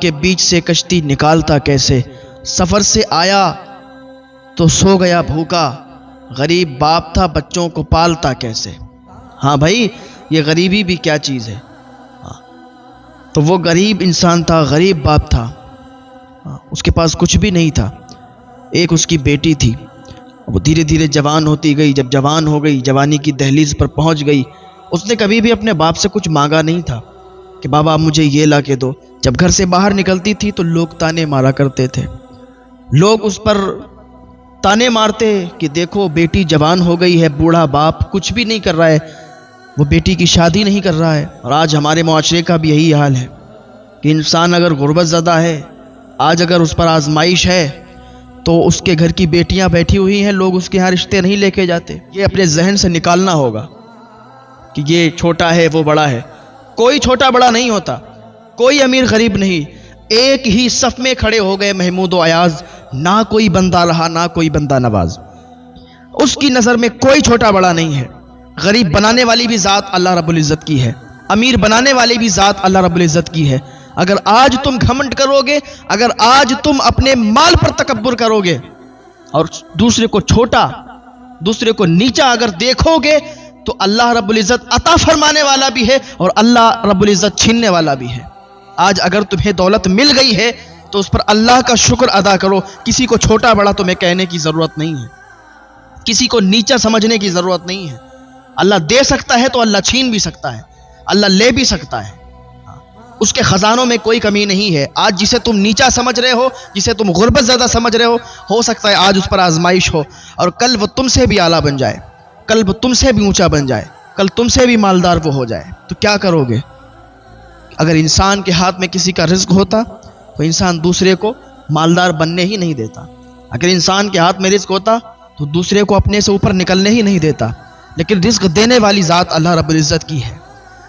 کے بیچ سے کشتی نکالتا کیسے، سفر سے آیا تو سو گیا بھوکا، غریب باپ تھا بچوں کو پالتا کیسے۔ ہاں بھائی، یہ غریبی بھی کیا چیز ہے۔ تو وہ غریب انسان تھا، غریب باپ تھا، اس کے پاس کچھ بھی نہیں تھا۔ ایک اس کی بیٹی تھی، وہ دھیرے دھیرے جوان ہوتی گئی۔ جب جوان ہو گئی، جوانی کی دہلیز پر پہنچ گئی، اس نے کبھی بھی اپنے باپ سے کچھ مانگا نہیں تھا کہ بابا مجھے یہ لا کے دو۔ جب گھر سے باہر نکلتی تھی تو لوگ تانے مارا کرتے تھے، لوگ اس پر تانے مارتے کہ دیکھو بیٹی جوان ہو گئی ہے، بوڑھا باپ کچھ بھی نہیں کر رہا ہے، وہ بیٹی کی شادی نہیں کر رہا ہے۔ اور آج ہمارے معاشرے کا بھی یہی حال ہے کہ انسان اگر غربت زدہ ہے، آج اگر اس پر آزمائش ہے تو اس کے گھر کی بیٹیاں بیٹھی ہوئی ہیں، لوگ اس کے ہاں رشتے نہیں لے کے جاتے۔ یہ اپنے ذہن سے نکالنا ہوگا کہ یہ چھوٹا ہے وہ بڑا ہے۔ کوئی چھوٹا بڑا نہیں ہوتا، کوئی امیر غریب نہیں، ایک ہی صف میں کھڑے ہو گئے محمود و ایاز، نہ کوئی بندہ رہا نہ کوئی بندہ نواز۔ اس کی نظر میں کوئی چھوٹا بڑا نہیں ہے۔ غریب بنانے والی بھی ذات اللہ رب العزت کی ہے، امیر بنانے والی بھی ذات اللہ رب العزت کی ہے۔ اگر آج تم گھمنڈ کرو گے، اگر آج تم اپنے مال پر تکبر کرو گے اور دوسرے کو چھوٹا، دوسرے کو نیچا اگر دیکھو گے، تو اللہ رب العزت عطا فرمانے والا بھی ہے اور اللہ رب العزت چھیننے والا بھی ہے۔ آج اگر تمہیں دولت مل گئی ہے تو اس پر اللہ کا شکر ادا کرو۔ کسی کو چھوٹا بڑا تمہیں کہنے کی ضرورت نہیں ہے، کسی کو نیچا سمجھنے کی ضرورت نہیں ہے۔ اللہ دے سکتا ہے تو اللہ چھین بھی سکتا ہے، اللہ لے بھی سکتا ہے، اس کے خزانوں میں کوئی کمی نہیں ہے۔ آج جسے تم نیچا سمجھ رہے ہو، جسے تم غربت زدہ سمجھ رہے ہو سکتا ہے آج اس پر آزمائش ہو اور کل وہ تم سے بھی اعلیٰ بن جائے، کل وہ تم سے بھی اونچا بن جائے، کل تم سے بھی مالدار وہ ہو جائے۔ تو کیا کرو گے؟ اگر انسان کے ہاتھ میں کسی کا رزق ہوتا تو انسان دوسرے کو مالدار بننے ہی نہیں دیتا۔ اگر انسان کے ہاتھ میں رزق ہوتا تو دوسرے کو اپنے سے اوپر نکلنے ہی نہیں دیتا۔ لیکن رزق دینے والی ذات اللہ رب العزت کی ہے۔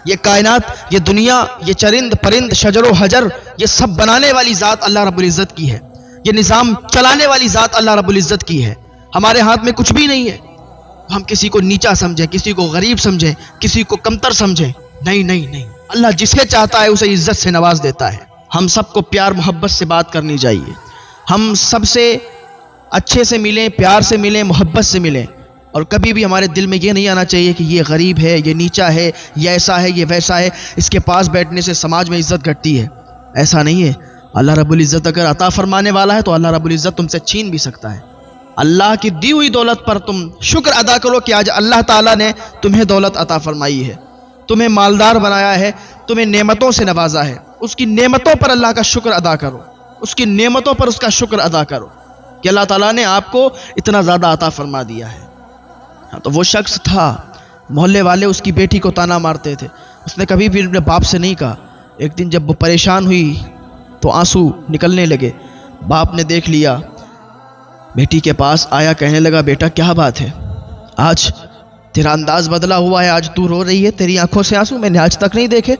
یہ کائنات، یہ دنیا، یہ چرند پرند، شجر و حجر، یہ سب بنانے والی ذات اللہ رب العزت کی ہے۔ یہ نظام چلانے والی ذات اللہ رب العزت کی ہے۔ ہمارے ہاتھ میں کچھ بھی نہیں ہے۔ ہم کسی کو نیچا سمجھیں، کسی کو غریب سمجھیں، کسی کو کمتر سمجھیں، نہیں نہیں نہیں۔ اللہ جسے چاہتا ہے اسے عزت سے نواز دیتا ہے۔ ہم سب کو پیار محبت سے بات کرنی چاہیے۔ ہم سب سے اچھے سے ملیں، پیار سے ملیں، محبت سے ملیں، اور کبھی بھی ہمارے دل میں یہ نہیں آنا چاہیے کہ یہ غریب ہے، یہ نیچا ہے، یہ ایسا ہے، یہ ویسا ہے، اس کے پاس بیٹھنے سے سماج میں عزت گھٹتی ہے۔ ایسا نہیں ہے۔ اللہ رب العزت اگر عطا فرمانے والا ہے تو اللہ رب العزت تم سے چھین بھی سکتا ہے۔ اللہ کی دی ہوئی دولت پر تم شکر ادا کرو کہ آج اللہ تعالیٰ نے تمہیں دولت عطا فرمائی ہے، تمہیں مالدار بنایا ہے، تمہیں نعمتوں سے نوازا ہے۔ اس کی نعمتوں پر اللہ کا شکر ادا کرو، اس کی نعمتوں پر اس کا شکر ادا کرو کہ اللہ تعالیٰ نے آپ کو اتنا زیادہ عطا فرما دیا ہے۔ تو وہ شخص تھا، محلے والے اس کی بیٹی کو تانا مارتے تھے، اس نے کبھی بھی اپنے باپ سے نہیں کہا۔ ایک دن جب وہ پریشان ہوئی تو آنسو نکلنے لگے۔ باپ نے دیکھ لیا، بیٹی کے پاس آیا، کہنے لگا بیٹا کیا بات ہے؟ آج تیرا انداز بدلا ہوا ہے، آج تو رو رہی ہے، تیری آنکھوں سے آنسو میں نے آج تک نہیں دیکھے،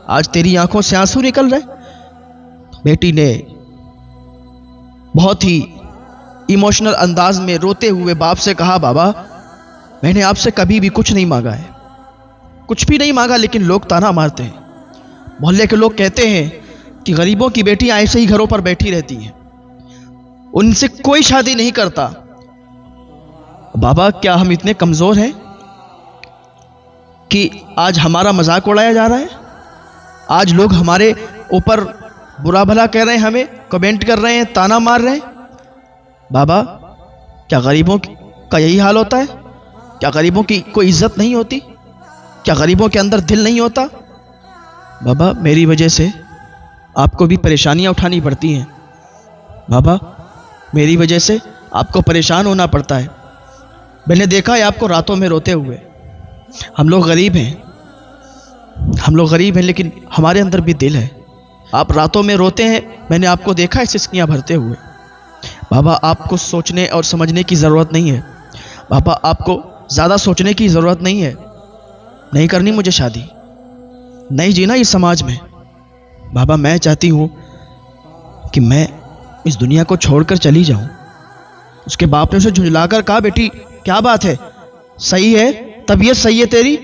آج تیری آنکھوں سے آنسو نکل رہے۔ بیٹی نے بہت ہی ایموشنل انداز میں روتے ہوئے باپ سے کہا بابا میں نے آپ سے کبھی بھی کچھ نہیں مانگا ہے، کچھ بھی نہیں مانگا، لیکن لوگ تانا مارتے ہیں، محلے کے لوگ کہتے ہیں کہ غریبوں کی بیٹیاں ایسے ہی گھروں پر بیٹھی رہتی ہیں، ان سے کوئی شادی نہیں کرتا۔ بابا کیا ہم اتنے کمزور ہیں کہ آج ہمارا مذاق اڑایا جا رہا ہے؟ آج لوگ ہمارے اوپر برا بھلا کہہ رہے ہیں، ہمیں کمنٹ کر رہے ہیں، تانا مار رہے ہیں۔ بابا کیا غریبوں کا یہی حال ہوتا ہے؟ کیا غریبوں کی کوئی عزت نہیں ہوتی؟ کیا غریبوں کے اندر دل نہیں ہوتا؟ بابا میری وجہ سے آپ کو بھی پریشانیاں اٹھانی پڑتی ہیں، بابا میری وجہ سے آپ کو پریشان ہونا پڑتا ہے، میں نے دیکھا ہے آپ کو راتوں میں روتے ہوئے۔ ہم لوگ غریب ہیں، ہم لوگ غریب ہیں، لیکن ہمارے اندر بھی دل ہے۔ آپ راتوں میں روتے ہیں، میں نے آپ کو دیکھا ہے سسکیاں بھرتے ہوئے۔ بابا آپ کو سوچنے اور سمجھنے کی ضرورت نہیں ہے، بابا آپ کو زیادہ سوچنے کی ضرورت نہیں ہے، نہیں کرنی مجھے شادی، نہیں جینا اس سماج میں۔ بابا میں چاہتی ہوں کہ میں اس دنیا کو چھوڑ کر چلی جاؤں۔ اس کے باپ نے اسے جھنجلا کر کہا بیٹی کیا بات ہے، صحیح ہے، طبیعت صحیح ہے تیری،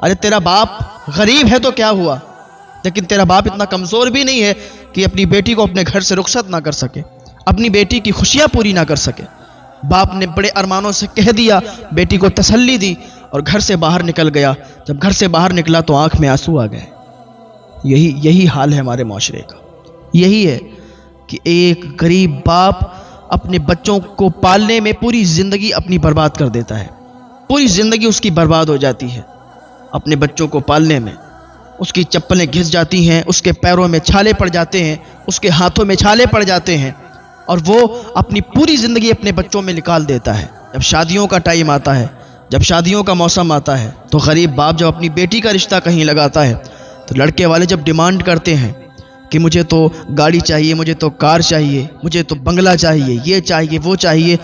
ارے تیرا باپ غریب ہے تو کیا ہوا، لیکن تیرا باپ اتنا کمزور بھی نہیں ہے کہ اپنی بیٹی کو اپنے گھر سے رخصت نہ کر سکے، اپنی بیٹی کی خوشیاں پوری نہ کر سکے۔ باپ نے بڑے ارمانوں سے کہہ دیا، بیٹی کو تسلی دی اور گھر سے باہر نکل گیا۔ جب گھر سے باہر نکلا تو آنکھ میں آنسو آ گئے۔ یہی حال ہے ہمارے معاشرے کا۔ یہی ہے کہ ایک غریب باپ اپنے بچوں کو پالنے میں پوری زندگی اپنی برباد کر دیتا ہے، پوری زندگی اس کی برباد ہو جاتی ہے اپنے بچوں کو پالنے میں۔ اس کی چپلیں گھس جاتی ہیں، اس کے پیروں میں چھالے پڑ جاتے ہیں، اس کے ہاتھوں میں چھالے پڑ جاتے ہیں، اور وہ اپنی پوری زندگی اپنے بچوں میں نکال دیتا ہے۔ جب شادیوں کا ٹائم آتا ہے، جب شادیوں کا موسم آتا ہے، تو غریب باپ جب اپنی بیٹی کا رشتہ کہیں لگاتا ہے تو لڑکے والے جب ڈیمانڈ کرتے ہیں کہ مجھے تو گاڑی چاہیے، مجھے تو کار چاہیے، مجھے تو بنگلہ چاہیے، یہ چاہیے، وہ چاہیے،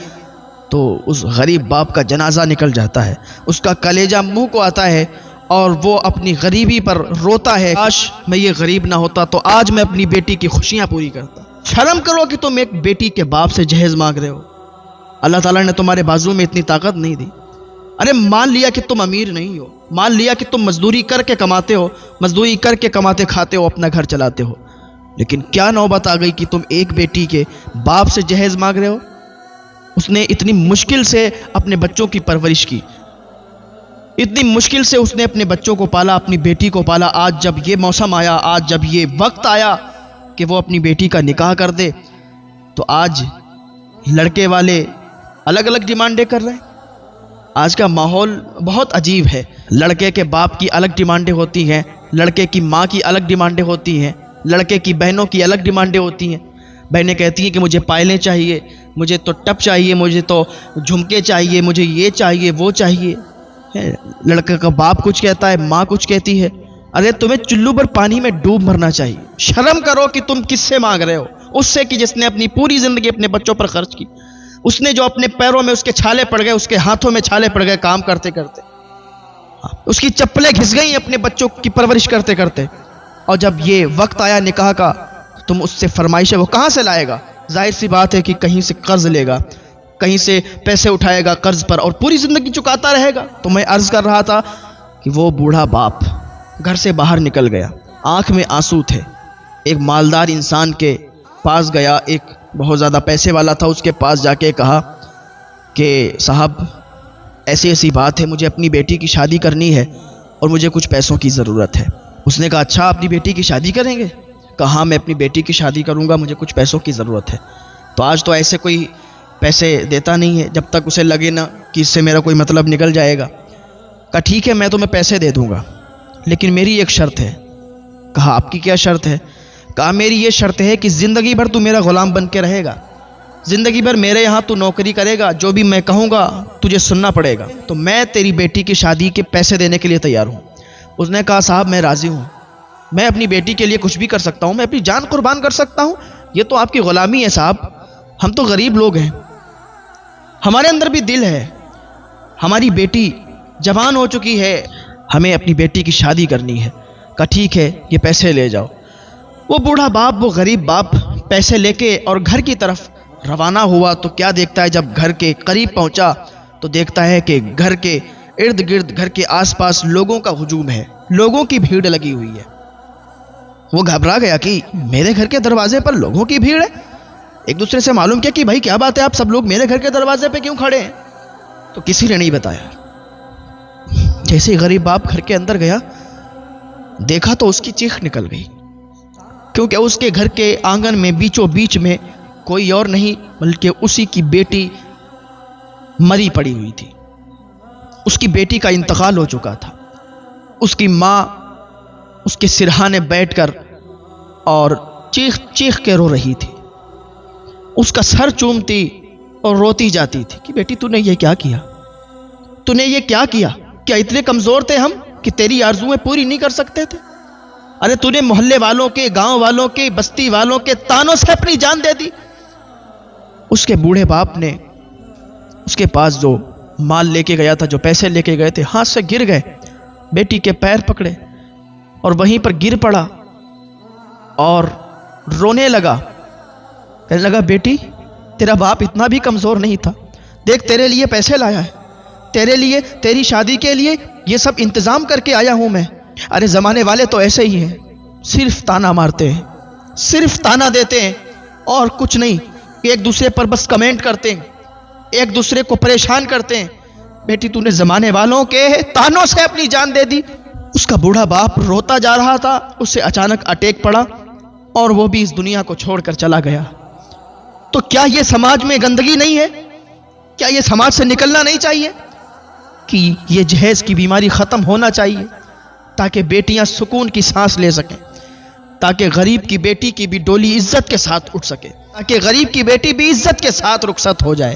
تو اس غریب باپ کا جنازہ نکل جاتا ہے، اس کا کلیجہ منہ کو آتا ہے اور وہ اپنی غریبی پر روتا ہے، کاش میں یہ غریب نہ ہوتا تو آج میں اپنی بیٹی کی خوشیاں پوری کرتا۔ شرم کرو کہ تم ایک بیٹی کے باپ سے جہیز مانگ رہے ہو۔ اللہ تعالیٰ نے تمہارے بازو میں اتنی طاقت نہیں دی۔ ارے مان لیا کہ تم امیر نہیں ہو، مان لیا کہ تم مزدوری کر کے کماتے ہو، مزدوری کر کے کماتے کھاتے ہو، اپنا گھر چلاتے ہو، لیکن کیا نوبت آ گئی کہ تم ایک بیٹی کے باپ سے جہیز مانگ رہے ہو؟ اس نے اتنی مشکل سے اپنے بچوں کی پرورش کی، اتنی مشکل سے اس نے اپنے بچوں کو پالا، اپنی بیٹی کو پالا۔ آج جب یہ موسم آیا، آج جب یہ وقت آیا کہ وہ اپنی بیٹی کا نکاح کر دے، تو آج لڑکے والے الگ الگ ڈیمانڈیں کر رہے ہیں۔ آج کا ماحول بہت عجیب ہے۔ لڑکے کے باپ کی الگ ڈیمانڈیں ہوتی ہیں، لڑکے کی ماں کی الگ ڈیمانڈیں ہوتی ہیں، لڑکے کی بہنوں کی الگ ڈیمانڈیں ہوتی ہیں۔ بہنیں کہتی ہیں کہ مجھے پائلیں چاہیے، مجھے تو ٹپ چاہیے، مجھے تو جھمکے چاہیے، مجھے یہ چاہیے، وہ چاہیے۔ لڑکے کا باپ کچھ کہتا ہے، ماں کچھ کہتی ہے۔ ارے تمہیں چلو پر پانی میں ڈوب مرنا چاہیے۔ شرم کرو کہ تم کس سے مانگ رہے ہو؟ اس سے کہ جس نے اپنی پوری زندگی اپنے بچوں پر خرچ کی، اس نے جو اپنے پیروں میں اس کے چھالے پڑ گئے، اس کے ہاتھوں میں چھالے پڑ گئے کام کرتے کرتے، اس کی چپلیں گھس گئیں اپنے بچوں کی پرورش کرتے کرتے، اور جب یہ وقت آیا نکاح کا تم اس سے فرمائشیں وہ کہاں سے لائے گا؟ ظاہر سی بات ہے کہ کہیں سے قرض لے گا، کہیں سے پیسے اٹھائے گا قرض پر، اور پوری زندگی چکاتا رہے گا۔ تو میں عرض کر رہا تھا کہ وہ بوڑھا باپ گھر سے باہر نکل گیا، آنکھ میں آنسو تھے، ایک مالدار انسان کے پاس گیا، ایک بہت زیادہ پیسے والا تھا، اس کے پاس جا کے کہا کہ صاحب ایسی ایسی بات ہے، مجھے اپنی بیٹی کی شادی کرنی ہے اور مجھے کچھ پیسوں کی ضرورت ہے۔ اس نے کہا اچھا اپنی بیٹی کی شادی کریں گے؟ کہا ہاں میں اپنی بیٹی کی شادی کروں گا، مجھے کچھ پیسوں کی ضرورت ہے۔ تو آج تو ایسے کوئی پیسے دیتا نہیں ہے جب تک اسے لگے نا کہ اس سے میرا کوئی مطلب نکل جائے گا۔ کہا ٹھیک ہے میں تمہیں پیسے دے دوں گا، لیکن میری ایک شرط ہے۔ کہا آپ کی کیا شرط ہے؟ کہا میری یہ شرط ہے کہ زندگی بھر تو میرا غلام بن کے رہے گا، زندگی بھر میرے یہاں تو نوکری کرے گا، جو بھی میں کہوں گا تجھے سننا پڑے گا، تو میں تیری بیٹی کی شادی کے پیسے دینے کے لیے تیار ہوں۔ اس نے کہا صاحب میں راضی ہوں، میں اپنی بیٹی کے لیے کچھ بھی کر سکتا ہوں، میں اپنی جان قربان کر سکتا ہوں، یہ تو آپ کی غلامی ہے صاحب، ہم تو غریب لوگ ہیں، ہمارے اندر بھی دل ہے، ہماری بیٹی جوان ہو چکی ہے، ہمیں اپنی بیٹی کی شادی کرنی ہے۔ کہا ٹھیک ہے یہ پیسے لے جاؤ۔ وہ بوڑھا باپ، وہ غریب باپ پیسے لے کے اور گھر کی طرف روانہ ہوا تو کیا دیکھتا ہے، جب گھر کے قریب پہنچا تو دیکھتا ہے کہ گھر کے ارد گرد، گھر کے آس پاس لوگوں کا ہجوم ہے، لوگوں کی بھیڑ لگی ہوئی ہے۔ وہ گھبرا گیا کہ میرے گھر کے دروازے پر لوگوں کی بھیڑ ہے۔ ایک دوسرے سے معلوم کیا کہ بھائی کیا بات ہے، آپ سب لوگ میرے گھر کے دروازے پہ کیوں کھڑے ہیں؟ تو کسی نے نہیں بتایا۔ جیسے ہی غریب باپ گھر کے اندر گیا دیکھا تو اس کی چیخ نکل گئی، کیونکہ اس کے گھر کے آنگن میں بیچوں بیچ میں کوئی اور نہیں بلکہ اسی کی بیٹی مری پڑی ہوئی تھی۔ اس کی بیٹی کا انتقال ہو چکا تھا۔ اس کی ماں اس کے سرہانے بیٹھ کر اور چیخ چیخ کے رو رہی تھی، اس کا سر چومتی اور روتی جاتی تھی کہ بیٹی تو نے یہ کیا کیا، تو نے یہ کیا کیا؟ کیا اتنے کمزور تھے ہم کہ تیری آرزویں پوری نہیں کر سکتے تھے؟ ارے تو نے محلے والوں کے، گاؤں والوں کے، بستی والوں کے تانوں سے اپنی جان دے دی۔ اس کے بوڑھے باپ نے اس کے پاس جو مال لے کے گیا تھا، جو پیسے لے کے گئے تھے، ہاتھ سے گر گئے، بیٹی کے پیر پکڑے اور وہیں پر گر پڑا اور رونے لگا، کہنے لگا بیٹی تیرا باپ اتنا بھی کمزور نہیں تھا، دیکھ تیرے لیے پیسے لایا ہے، تیرے لیے، تیری شادی کے لیے یہ سب انتظام کر کے آیا ہوں میں۔ ارے زمانے والے تو ایسے ہی ہیں، صرف تانا مارتے ہیں، صرف تانا دیتے ہیں اور کچھ نہیں، ایک دوسرے پر بس کمنٹ کرتے ہیں، ایک دوسرے کو پریشان کرتے ہیں۔ بیٹی تو نے زمانے والوں کے تانوں سے اپنی جان دے دی۔ اس کا بوڑھا باپ روتا جا رہا تھا، اسے اچانک اٹیک پڑا اور وہ بھی اس دنیا کو چھوڑ کر چلا گیا۔ تو کیا یہ سماج میں گندگی نہیں ہے؟ کیا یہ سماج سے نکلنا نہیں چاہیے کہ یہ جہیز کی بیماری ختم ہونا چاہیے تاکہ بیٹیاں سکون کی سانس لے سکیں، تاکہ غریب کی بیٹی کی بھی ڈولی عزت کے ساتھ اٹھ سکے، تاکہ غریب کی بیٹی بھی عزت کے ساتھ رخصت ہو جائے۔